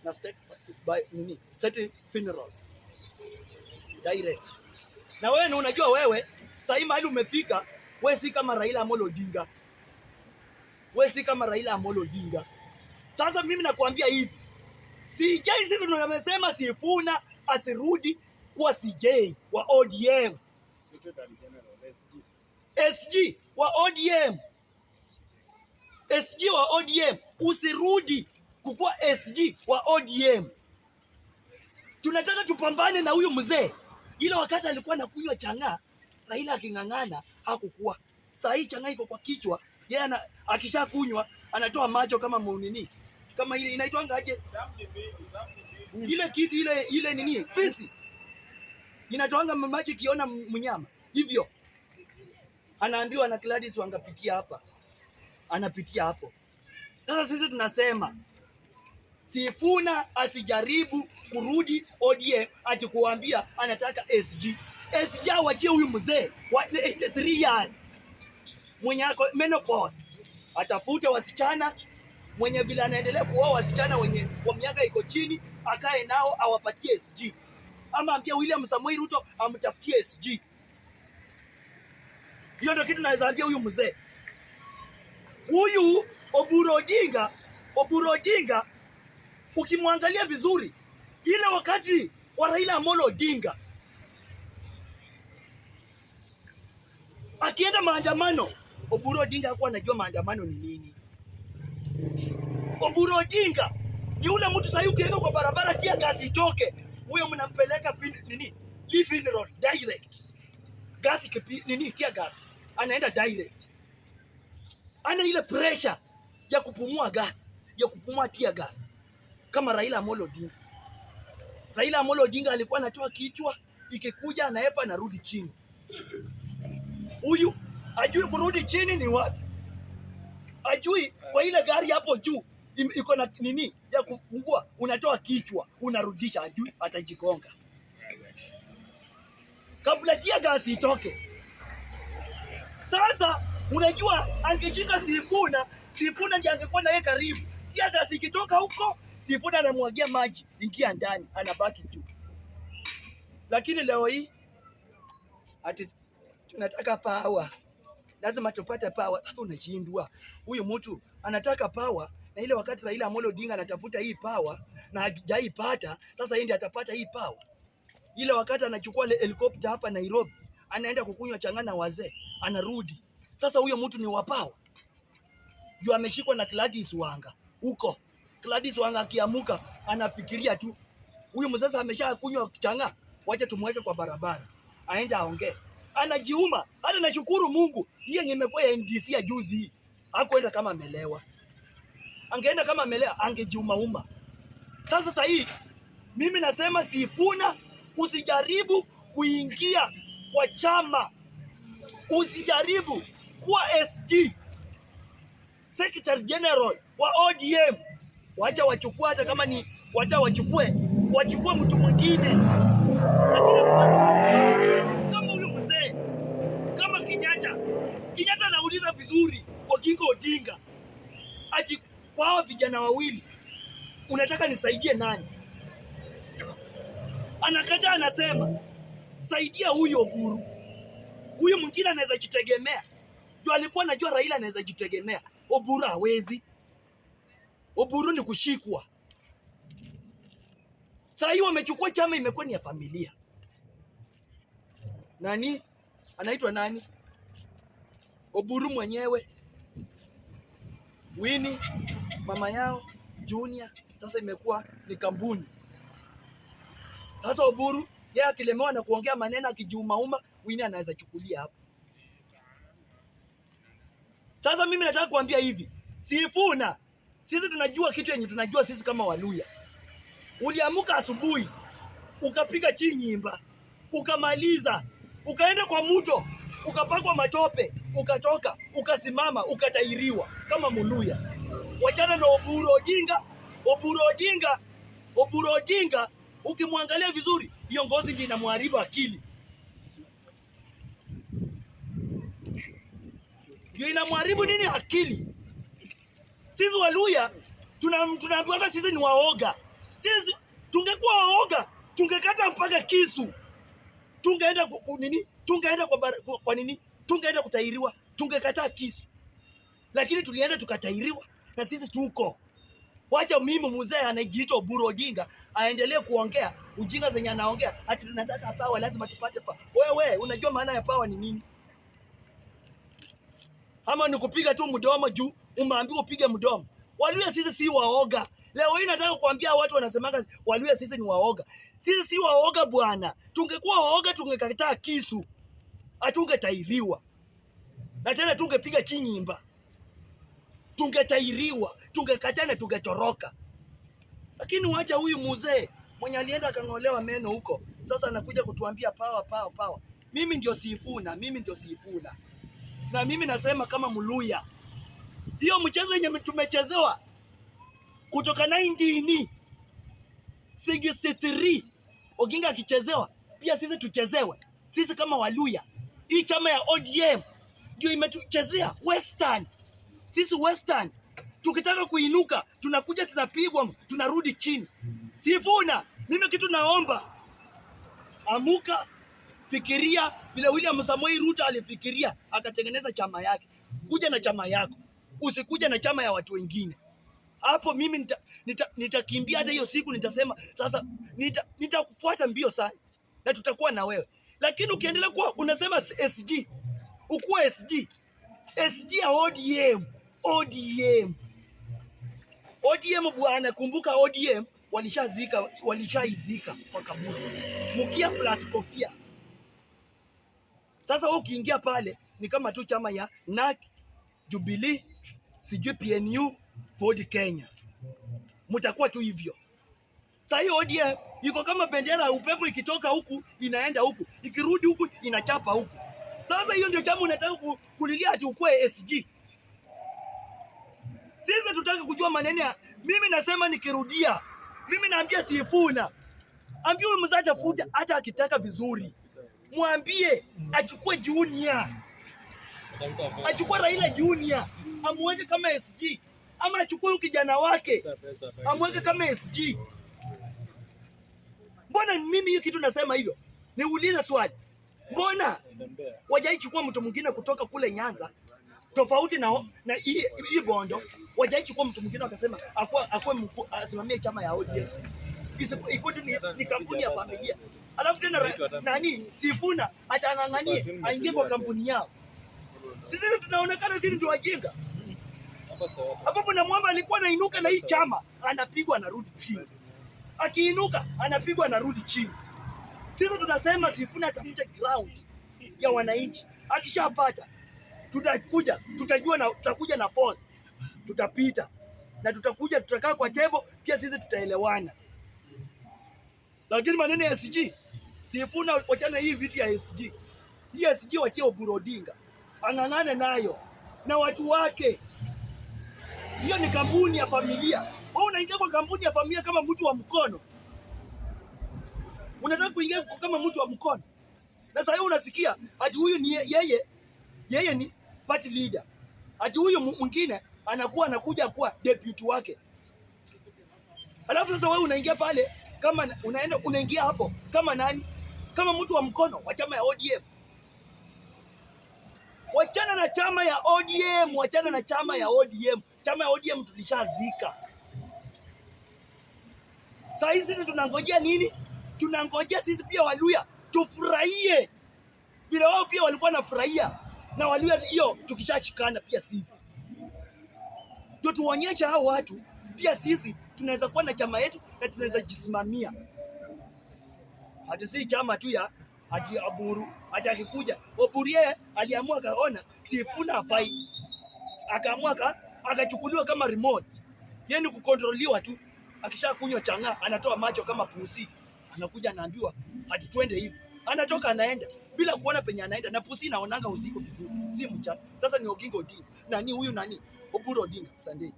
na state by nini state funeral direct. Na wewe unajua wewe sasa mahali umefika, wewe si kama Raila Amolo Odinga. Wewe si kama Raila Amolo Odinga. Sasa mimi nakwambia hivi. CJ sisi tunamesema Sifuna asirudi kuwa CJ wa ODM. SG wa ODM. SG wa ODM usirudi kukua SG wa ODM. Tunataka tupambane na huyu mzee. Ile wakati alikuwa anakunywa chang'aa, Raila aking'ang'ana hakukua. Sasa hii chang'aa iko kwa kichwa, yeye akishakunywa anatoa macho kama munini. Kama ile inaitwanga aje? Ile kitu ile nini? Fisi. Inatoanga macho kiona mnyama. Hivyo. Anaambiwa na Gladys wangapitia hapa. Anapitia hapo. Sasa sisi tunasema Sifuna asijaribu kurudi ODM ati kuambia anataka SG. SG awachie huyu mzee wa 83 years. Mwenye ako menopause. Atafute wasichana mwenye vile anaendelea kuoa wasichana wenye wa miaka iko chini, akae nao awapatie SG. Ama ambia William Samoei Ruto amtafutie SG. Hiyo ndio kitu naweza ambia huyu mzee. Huyu Oburu Odinga ukimwangalia vizuri, ile wakati wa Raila Amolo Odinga akienda maandamano, Oburu Odinga hakuwa anajua maandamano ni nini. Oburu Odinga ni ule mtu sasa ukienda kwa barabara tia gasi itoke, huyo mnampeleka nini? Funeral direct. Gasi nini tia gasi. Anaenda direct. Ana ile pressure ya kupumua gas, ya kupumua tia gas. Kama Raila Amolo Odinga. Raila Amolo Odinga alikuwa anatoa kichwa, ikikuja anaepa narudi chini. Huyu ajui kurudi chini ni wapi. Ajui kwa ile gari hapo juu iko na nini ya kufungua, unatoa kichwa, unarudisha, ajui atajigonga. Kabla tia gas itoke. Sasa unajua angeshika Sifuna ndiye angekuwa na yeye karibu. Tia gas ikitoka huko, Sifuna anamwagia maji, ingia ndani, anabaki juu. Lakini leo hii ati tunataka power. Lazima tupate power. Sasa unashindwa. Huyu mtu anataka power, na ile wakati Raila Amolo Odinga anatafuta hii power na hajaipata, sasa yeye ndiye atapata hii power. Ile wakati anachukua helicopter hapa Nairobi, anaenda kukunywa chang'aa na wazee, anarudi. Sasa huyo mtu ni wa power. Juu ameshikwa na Gladys Wanga. Huko Gladys Wanga akiamuka anafikiria tu huyu mzee ameshakunywa chang'aa, wacha tumweke kwa barabara aende aongee. Anajiuma. Hata nashukuru Mungu hii yenye imekuwa ya NDC ya juzi hakuenda kama amelewa. Angeenda kama amelewa angejiuma. Sasa hii mimi nasema Sifuna usijaribu kuingia kwa chama. Usijaribu kuwa SG Secretary General wa ODM. Wacha wachukue, hata kama ni wacha wachukue mtu mwingine. Lakini kama huyu mzee, kama Kenyatta anauliza vizuri Oginga Odinga, ati kwa hao vijana wawili unataka nisaidie nani? Anakataa, anasema saidia huyu Oburu. Huyu mwingine anaweza jitegemea. Ndio alikuwa anajua Raila anaweza jitegemea. Oburu hawezi. Oburu ni kushikwa. Sasa hiyo wamechukua chama, imekuwa ni ya familia. Nani? Anaitwa nani? Oburu mwenyewe, Winnie, mama yao, Junior, sasa imekuwa ni kampuni. Sasa Oburu yeye akilemewa na kuongea maneno akijiumauma, Winnie anaweza chukulia hapo. Sasa mimi nataka kuambia hivi, Sifuna, sisi tunajua kitu yenye tunajua sisi kama Waluya. Uliamuka asubuhi, ukapiga chini nyimba, ukamaliza, ukaenda kwa mto, ukapakwa matope, ukatoka, ukasimama, ukatairiwa kama Muluya. Wachana na Oburu Odinga, ukimwangalia vizuri, hiyo ngozi ndio inamharibu akili. Ndio inamharibu nini akili? Sisi Waluya Tunaambiwa sisi ni waoga. Sisi tungekuwa waoga, tungekata mpaka kisu. Tungeenda nini? Tungeenda kwa nini? Tungeenda kutairiwa, tungekataa kisu. Lakini tulienda tukatairiwa na sisi tuko. Wacha mimi mzee anajiita Oburu Odinga aendelee kuongea ujinga zenye anaongea ati tunataka power, lazima tupate power. Wewe unajua maana ya power ni nini? Ama ni kupiga tu mdomo juu umeambiwa upige mdomo? Waluya sisi si waoga. Leo hii nataka kuambia watu wanasemanga Waluya sisi ni waoga. Sisi si waoga bwana. Tungekuwa waoga tungekataa kisu. Hatungetairiwa. Na tena tungepiga chinyimba. Tungetairiwa, tungekataa na tungetoroka. Lakini wacha huyu mzee mwenye alienda akang'olewa meno huko, sasa anakuja kutuambia power. Mimi ndio Sifuna. Na mimi nasema kama Mluya, hiyo mchezo yenye tumechezewa kutoka 1963 Oginga akichezewa, pia sisi tuchezewe. Sisi kama Waluya, hii chama ya ODM ndio imetuchezea Western. Sisi Western tukitaka kuinuka tunakuja tunapigwa, tunarudi chini. Sifuna, mimi kitu naomba, amuka, fikiria vile William Samoei Ruto alifikiria akatengeneza chama yake. Kuja na chama yako, usikuja na chama ya watu wengine. Hapo mimi nitakimbia hata hiyo siku, nitasema sasa nitakufuata mbio sana na tutakuwa na wewe. Lakini ukiendelea kuwa unasema SG, ukuwa SG ya ODM bwana. Kumbuka ODM walishaizika kwa kaburi. Mukia plus Kofia. Sasa ukiingia pale ni kama tu chama ya NAK, Jubilee, sijui PNU, Ford Kenya. Mutakuwa tu hivyo. Sasa hiyo ODM iko kama bendera, upepo ikitoka huku inaenda huku, ikirudi huku inachapa huku. Sasa hiyo ndio chama unataka kulilia ati ukue SG. Sisi tutaki kujua maneno ya, mimi nasema nikirudia, mimi naambia Sifuna, ambie huyu mzee atafuta, hata akitaka vizuri mwambie achukue Junior, achukue Raila Junior amweke kama SG, ama achukue huyu kijana wake amweke kama SG. Mbona mimi hiyo kitu nasema hivyo? Niulize swali, mbona wajaichukua mtu mwingine kutoka kule Nyanza tofauti na hii Bondo? Wajaichukua mtu mwingine wakasema akue mkuu asimamie chama ya ODM. Ikuti ni kampuni ya familia. Alafu tena nani Sifuna atang'ang'anie aingie kwa kampuni yao. Sisi tunaonekana sisi ndio wajinga. Hapo na mwamba alikuwa anainuka na hii chama, anapigwa anarudi chini. Akiinuka anapigwa anarudi chini. Sisi tunasema Sifuna atafute ground ya wananchi. Akishapata tutakuja na force. Tutapita na tutakaa kwa table, pia sisi tutaelewana. Lakini maneno ya SG, Sifuna wachana hii vitu ya SG. Hii SG wachie Oburu Odinga ang'ang'ane nayo na watu wake. Hiyo ni kampuni ya familia. Wewe unaingia kwa kampuni ya familia kama mtu wa mkono. Unataka kuingia kama mtu wa mkono. Na sasa hiyo unasikia ati huyu ni yeye ni party leader. Ati huyu mwingine anakuja kuwa deputy wake. Alafu sasa wewe unaingia pale kama unaingia hapo kama nani? Kama mtu wa mkono wa chama ya ODM. Wachana na chama ya ODM, wachana na chama ya ODM. Chama ya ODM tulishazika. Sasa hizi tunangojea nini? Tunangojea sisi pia Waluya tufurahie bila wao pia walikuwa nafurahia. Na Waluya hiyo tukishashikana pia sisi ndio tuonyesha hao watu pia sisi tunaweza kuwa na chama yetu na tunaweza jisimamia. Hata si chama tu ya hadi Oburu. Hata akikuja Oburu yeye aliamua kaona Sifuna hafai, akaamua akachukuliwa kama remote. Yeye ni kukontroliwa tu. Akishakunywa changa anatoa macho kama pusi, anakuja anaambiwa hadi twende hivi, anatoka anaenda bila kuona penye anaenda, na pusi inaonanga usiku vizuri, si mchana. Sasa ni Oginga Odinga nani huyu nani Oburu Odinga Sunday.